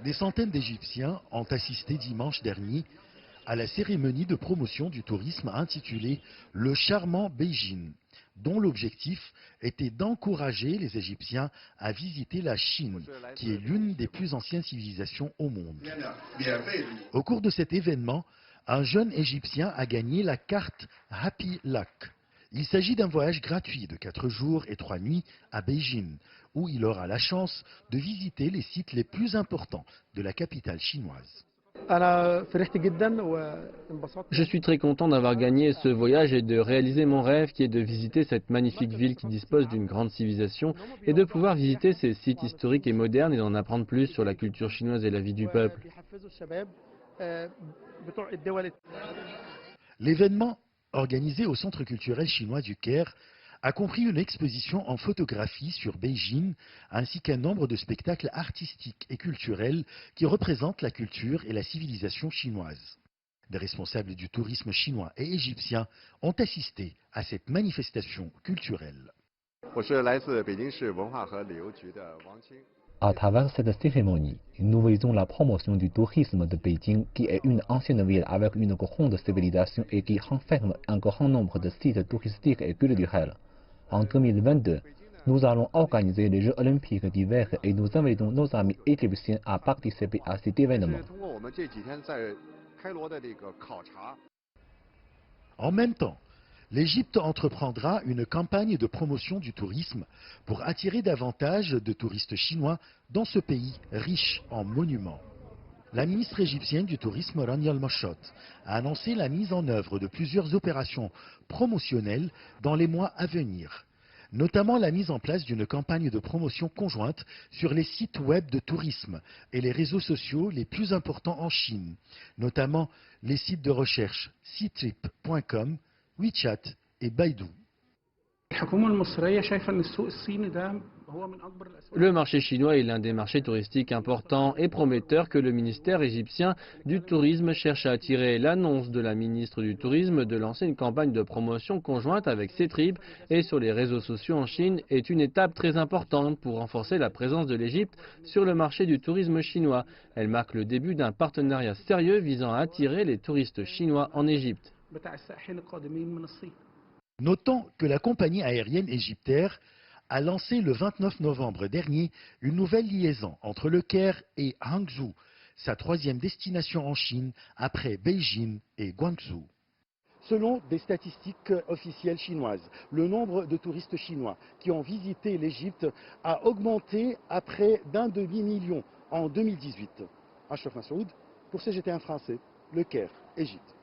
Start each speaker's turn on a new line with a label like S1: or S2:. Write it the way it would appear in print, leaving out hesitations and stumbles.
S1: Des centaines d'Égyptiens ont assisté dimanche dernier à la cérémonie de promotion du tourisme intitulée Le Charmant Beijing, dont l'objectif était d'encourager les Égyptiens à visiter la Chine, qui est l'une des plus anciennes civilisations au monde. Au cours de cet événement, un jeune Égyptien a gagné la carte Happy Luck. Il s'agit d'un voyage gratuit de 4 jours et 3 nuits à Beijing, où il aura la chance de visiter les sites les plus importants de la capitale chinoise.
S2: Je suis très content d'avoir gagné ce voyage et de réaliser mon rêve qui est de visiter cette magnifique ville qui dispose d'une grande civilisation et de pouvoir visiter ces sites historiques et modernes et d'en apprendre plus sur la culture chinoise et la vie du peuple.
S1: L'événement, organisé au Centre culturel chinois du Caire, a compris une exposition en photographie sur Beijing ainsi qu'un nombre de spectacles artistiques et culturels qui représentent la culture et la civilisation chinoise. Des responsables du tourisme chinois et égyptien ont assisté à cette manifestation culturelle.
S3: À travers cette cérémonie, nous visons la promotion du tourisme de Beijing, qui est une ancienne ville avec une grande civilisation et qui renferme un grand nombre de sites touristiques et culturels. En 2022, nous allons organiser les Jeux olympiques d'hiver et nous invitons nos amis égyptiens à participer à cet événement.
S1: En même temps, l'Égypte entreprendra une campagne de promotion du tourisme pour attirer davantage de touristes chinois dans ce pays riche en monuments. La ministre égyptienne du tourisme, Rania Al-Mashot, a annoncé la mise en œuvre de plusieurs opérations promotionnelles dans les mois à venir, notamment la mise en place d'une campagne de promotion conjointe sur les sites web de tourisme et les réseaux sociaux les plus importants en Chine, notamment les sites de recherche Ctrip.com, WeChat et Baidu.
S2: Le marché chinois est l'un des marchés touristiques importants et prometteurs que le ministère égyptien du tourisme cherche à attirer. L'annonce de la ministre du tourisme de lancer une campagne de promotion conjointe avec Ctrip et sur les réseaux sociaux en Chine est une étape très importante pour renforcer la présence de l'Égypte sur le marché du tourisme chinois. Elle marque le début d'un partenariat sérieux visant à attirer les touristes chinois en Égypte.
S1: Notons que la compagnie aérienne Égyptaire a lancé le 29 novembre dernier une nouvelle liaison entre Le Caire et Hangzhou, sa troisième destination en Chine après Beijing et Guangzhou. Selon des statistiques officielles chinoises, le nombre de touristes chinois qui ont visité l'Égypte a augmenté à près d'un demi-million en 2018. Ashraf Massoud pour CGT1 français, Le Caire, Égypte.